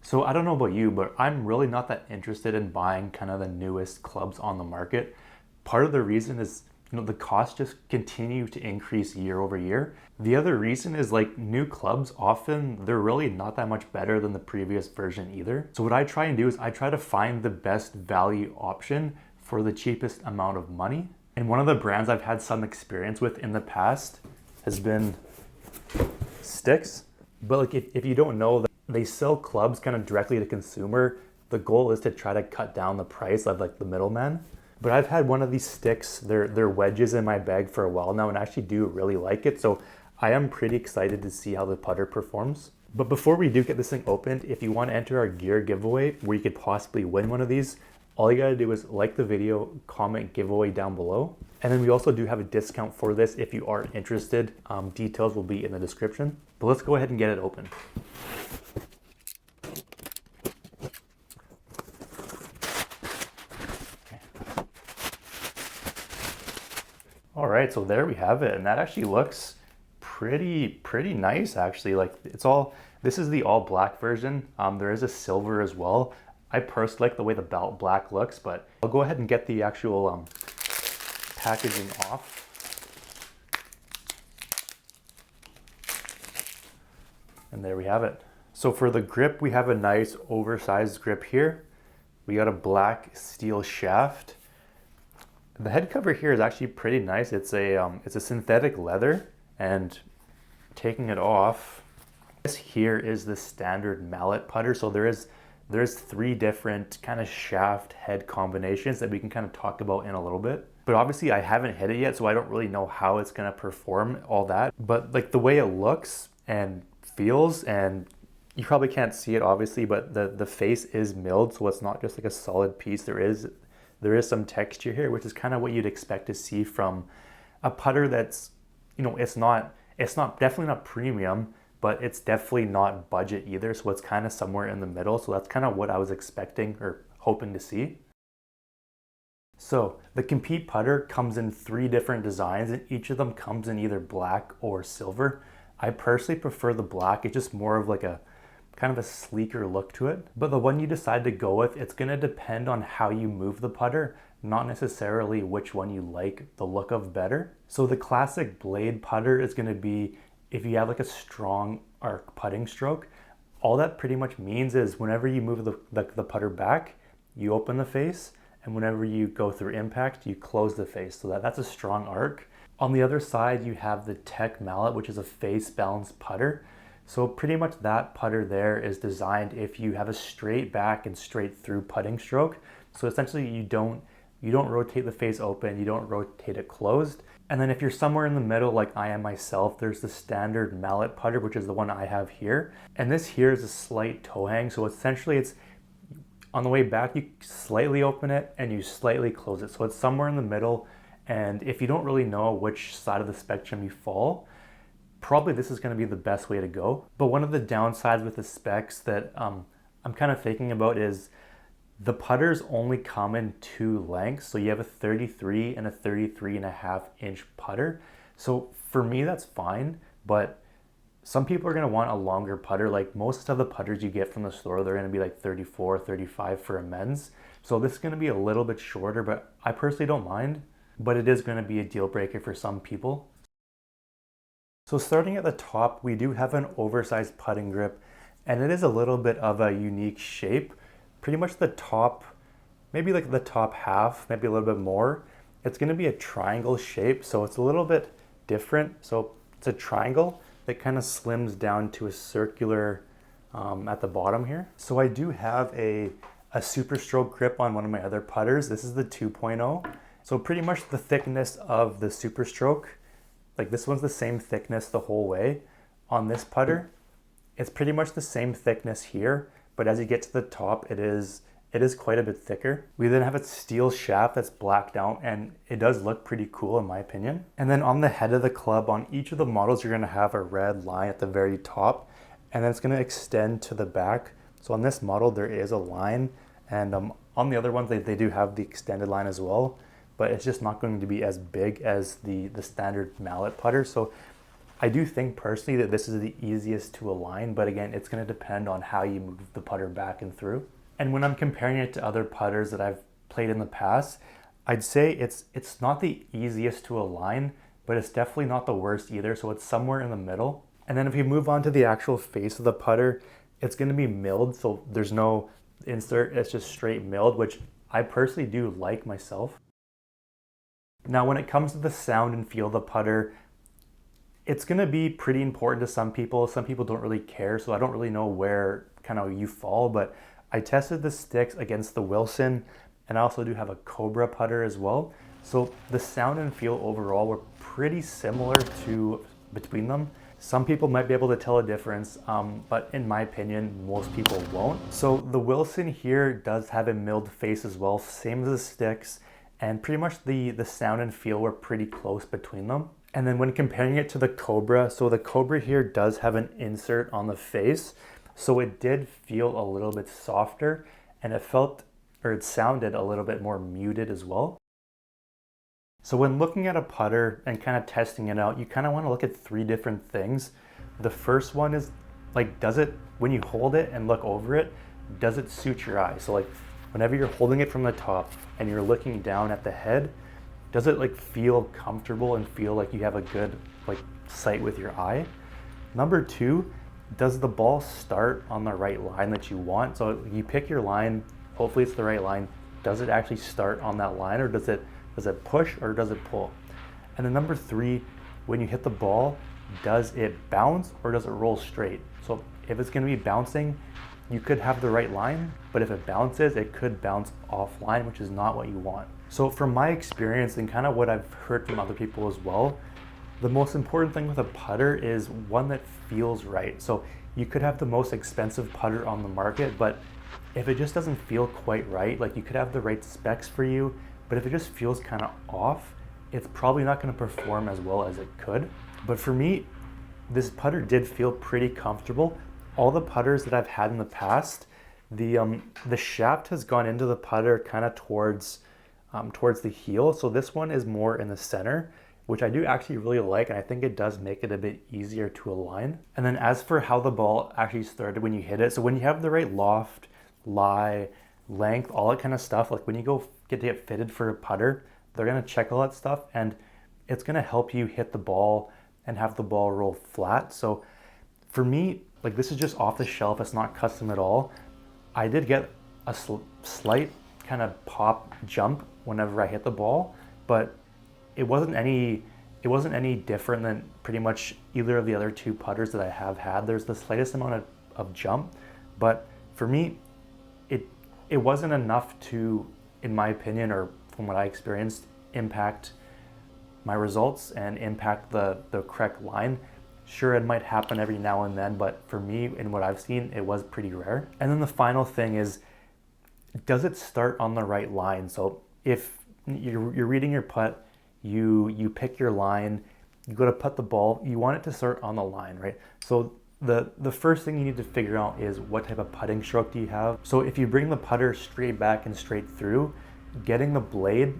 So I don't know about you, but I'm really not that interested in buying kind of the newest clubs on the market. Part of the reason is, the costs just continue to increase year over year. The other reason is like new clubs, often they're really not that much better than the previous version either. So what I try and do is I try to find the best value option for the cheapest amount of money. And one of the brands I've had some experience with in the past has been Stix. But like if you don't know, they sell clubs kind of directly to consumer. The goal is to try to cut down the price of like the middleman. But I've had one of these Stix, they're wedges in my bag for a while now, and I actually do really like it. So I am pretty excited to see how the putter performs. But before we do get this thing opened, if you want to enter our gear giveaway where you could possibly win one of these, all you gotta do is like the video, comment giveaway down below. And then we also do have a discount for this if you are interested. Details will be in the description. But let's go ahead and get it open. All right, so there we have it, and that actually looks pretty nice actually. Like this is the all black version. There is a silver as well. I personally like the way the black looks, but I'll go ahead and get the actual packaging off. And there we have it. So for the grip, we have a nice oversized grip here. We got a black steel shaft. The head cover here is actually pretty nice. It's a synthetic leather, and taking it off, this here is the standard mallet putter. So there's 3 different kind of shaft head combinations that we can kind of talk about in a little bit. But obviously I haven't hit it yet, so I don't really know how it's gonna perform all that. But like the way it looks and feels, and you probably can't see it obviously, but the face is milled, so it's not just like a solid piece. There is some texture here, which is kind of what you'd expect to see from a putter that's, it's not definitely not premium, but it's definitely not budget either. So it's kind of somewhere in the middle. So that's kind of what I was expecting or hoping to see. So the Compete putter comes in 3 different designs, and each of them comes in either black or silver. I personally prefer the black. It's just more of like a kind of a sleeker look to it. But the one you decide to go with, it's gonna depend on how you move the putter, not necessarily which one you like the look of better. So the classic blade putter is gonna be if you have like a strong arc putting stroke. All that pretty much means is whenever you move the putter back, you open the face, and whenever you go through impact, you close the face. So that's a strong arc. On the other side, you have the Tech Mallet, which is a face balanced putter. So pretty much that putter there is designed if you have a straight back and straight through putting stroke. So essentially you don't rotate the face open, you don't rotate it closed. And then if you're somewhere in the middle like I am myself, there's the standard mallet putter, which is the one I have here. And this here is a slight toe hang. So essentially it's on the way back, you slightly open it and you slightly close it. So it's somewhere in the middle. And if you don't really know which side of the spectrum you fall, probably this is going to be the best way to go. But one of the downsides with the specs that I'm kind of thinking about is the putters only come in 2 lengths. So you have a 33 and a 33.5-inch putter. So for me, that's fine. But some people are going to want a longer putter. Like most of the putters you get from the store, they're going to be like 34, 35 for a men's. So this is going to be a little bit shorter, but I personally don't mind. But it is going to be a deal breaker for some people. So starting at the top, we do have an oversized putting grip, and it is a little bit of a unique shape. Pretty much the top, maybe like the top half, maybe a little bit more. It's going to be a triangle shape, so it's a little bit different. So it's a triangle that kind of slims down to a circular at the bottom here. So I do have a super stroke grip on one of my other putters. This is the 2.0. So pretty much the thickness of the super stroke, like this one's the same thickness the whole way. On this putter, it's pretty much the same thickness here, but as you get to the top, it is quite a bit thicker. We then have a steel shaft that's blacked out, and it does look pretty cool in my opinion. And then on the head of the club, on each of the models, you're gonna have a red line at the very top, and then it's gonna extend to the back. So on this model, there is a line, and on the other ones, they do have the extended line as well, but it's just not going to be as big as the standard mallet putter. So I do think personally that this is the easiest to align, but again, it's going to depend on how you move the putter back and through. And when I'm comparing it to other putters that I've played in the past, I'd say it's not the easiest to align, but it's definitely not the worst either. So it's somewhere in the middle. And then if you move on to the actual face of the putter, it's going to be milled. So there's no insert, it's just straight milled, which I personally do like myself. Now, when it comes to the sound and feel of the putter, it's going to be pretty important to some people. Some people don't really care, so I don't really know where kind of you fall, but I tested the Stix against the Wilson, and I also do have a Cobra putter as well. So the sound and feel overall were pretty similar to between them. Some people might be able to tell a difference, but in my opinion, most people won't. So the Wilson here does have a milled face as well, same as the Stix, and pretty much the sound and feel were pretty close between them. And then when comparing it to the Cobra, so the Cobra here does have an insert on the face, so it did feel a little bit softer, and it felt, or it sounded a little bit more muted as well. So when looking at a putter and kind of testing it out, you kind of want to look at three different things. The first one is like, does it, when you hold it and look over it, does it suit your eye? So like whenever you're holding it from the top and you're looking down at the head, does it like feel comfortable and feel like you have a good like sight with your eye? Number two, does the ball start on the right line that you want? So you pick your line, hopefully it's the right line. Does it actually start on that line, or does it push or does it pull? And then number three, when you hit the ball, does it bounce or does it roll straight? So if it's going to be bouncing, you could have the right line, but if it bounces, it could bounce offline, which is not what you want. So from my experience and kind of what I've heard from other people as well, the most important thing with a putter is one that feels right. So you could have the most expensive putter on the market, but if it just doesn't feel quite right, like you could have the right specs for you, but if it just feels kind of off, it's probably not going to perform as well as it could. But for me, this putter did feel pretty comfortable. All the putters that I've had in the past, the shaft has gone into the putter kind of towards the heel. So this one is more in the center, which I do actually really like, and I think it does make it a bit easier to align. And then as for how the ball actually started when you hit it, so when you have the right loft, lie, length, all that kind of stuff, like when you go get fitted for a putter, they're gonna check all that stuff, and it's gonna help you hit the ball and have the ball roll flat. So for me, like this is just off the shelf, it's not custom at all. I did get a slight kind of pop jump whenever I hit the ball, but it wasn't any different than pretty much either of the other two putters that I have had. There's the slightest amount of jump, but for me, it wasn't enough to, in my opinion, or from what I experienced, impact my results and impact the correct line. Sure, it might happen every now and then, but for me, in what I've seen, it was pretty rare. And then the final thing is, does it start on the right line? So if you're reading your putt, you pick your line, you go to putt the ball, you want it to start on the line, right? So the first thing you need to figure out is what type of putting stroke do you have. So if you bring the putter straight back and straight through, getting the blade,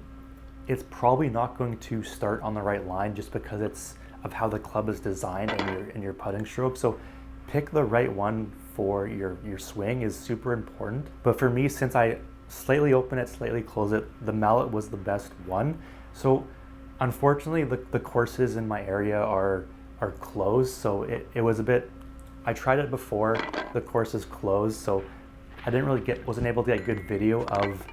it's probably not going to start on the right line just because it's of how the club is designed and your putting stroke. So pick the right one for your swing is super important. But for me, since I slightly open it, slightly close it, the mallet was the best one. So unfortunately, the courses in my area are closed. So it was a bit, I tried it before, the course is closed. So I wasn't able to get a good video of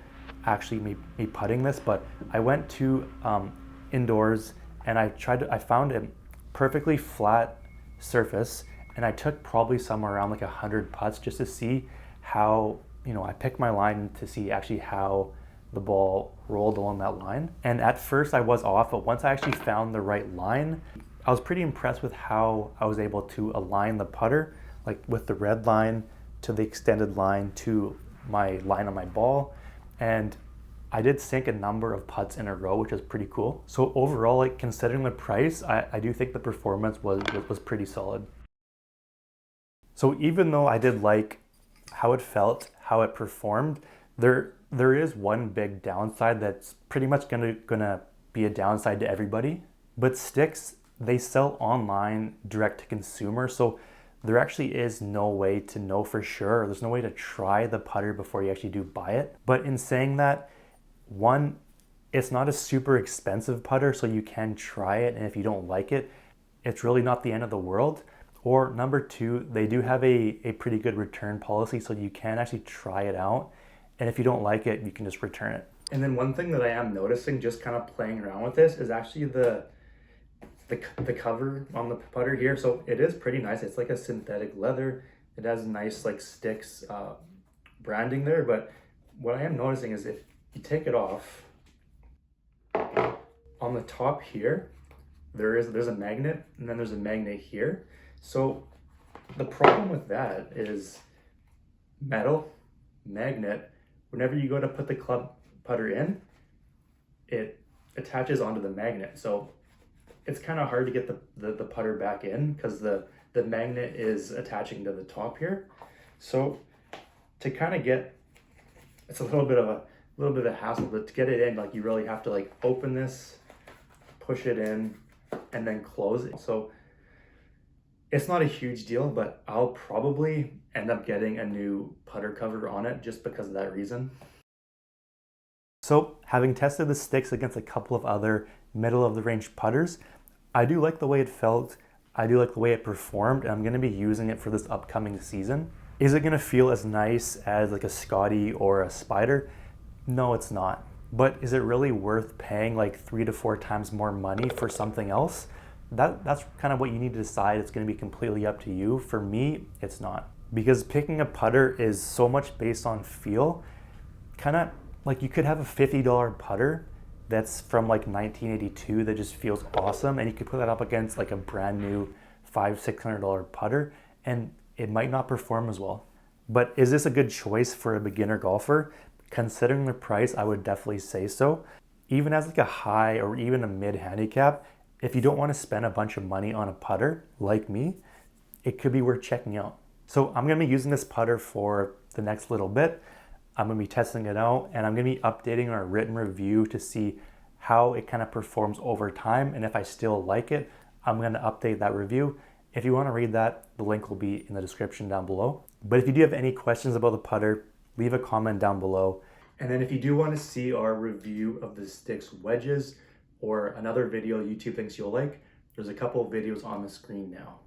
actually me putting this, but I went to indoors and I found a perfectly flat surface, and I took probably somewhere around like 100 putts just to see how, I picked my line to see actually how the ball rolled along that line. And at first I was off, but once I actually found the right line, I was pretty impressed with how I was able to align the putter, like with the red line to the extended line to my line on my ball. And I did sink a number of putts in a row, which is pretty cool. So overall, like considering the price, I do think the performance was pretty solid. So even though I did like how it felt, how it performed, there is one big downside that's pretty much gonna be a downside to everybody. But Stix they sell online direct to consumer, so there actually is no way to know for sure. There's no way to try the putter before you actually do buy it. But in saying that, one, it's not a super expensive putter, so you can try it, and if you don't like it, it's really not the end of the world. Or number two, they do have a pretty good return policy, so you can actually try it out, and if you don't like it, you can just return it. And then one thing that I am noticing, just kind of playing around with this, is actually the cover on the putter here. So it is pretty nice. It's like a synthetic leather. It has nice like Stix branding there, but what I am noticing is if you take it off, on the top here, there's a magnet, and then there's a magnet here. So the problem with that is metal, magnet, whenever you go to put the club putter in, it attaches onto the magnet. So it's kind of hard to get the putter back in because the magnet is attaching to the top here. So to kind of get, it's a little bit of a hassle, but to get it in, like you really have to like open this, push it in, and then close it. So it's not a huge deal, but I'll probably end up getting a new putter cover on it just because of that reason. So having tested the Stix against a couple of other middle of the range putters, I do like the way it felt. I do like the way it performed, and I'm going to be using it for this upcoming season. Is it going to feel as nice as like a Scotty or a Spider? No, it's not. But is it really worth paying like 3 to 4 times more money for something else? That's kind of what you need to decide. It's going to be completely up to you. For me, it's not. Because picking a putter is so much based on feel. Kind of like you could have a $50 putter that's from like 1982 that just feels awesome, and you could put that up against like a brand new $500-600 putter, and it might not perform as well. But is this a good choice for a beginner golfer? Considering the price, I would definitely say so. Even as like a high or even a mid handicap, if you don't want to spend a bunch of money on a putter like me, it could be worth checking out. So I'm going to be using this putter for the next little bit. I'm going to be testing it out, and I'm going to be updating our written review to see how it kind of performs over time. And if I still like it, I'm going to update that review. If you want to read that, the link will be in the description down below. But if you do have any questions about the putter, leave a comment down below. And then if you do want to see our review of the Stix wedges or another video YouTube thinks you'll like, there's a couple of videos on the screen now.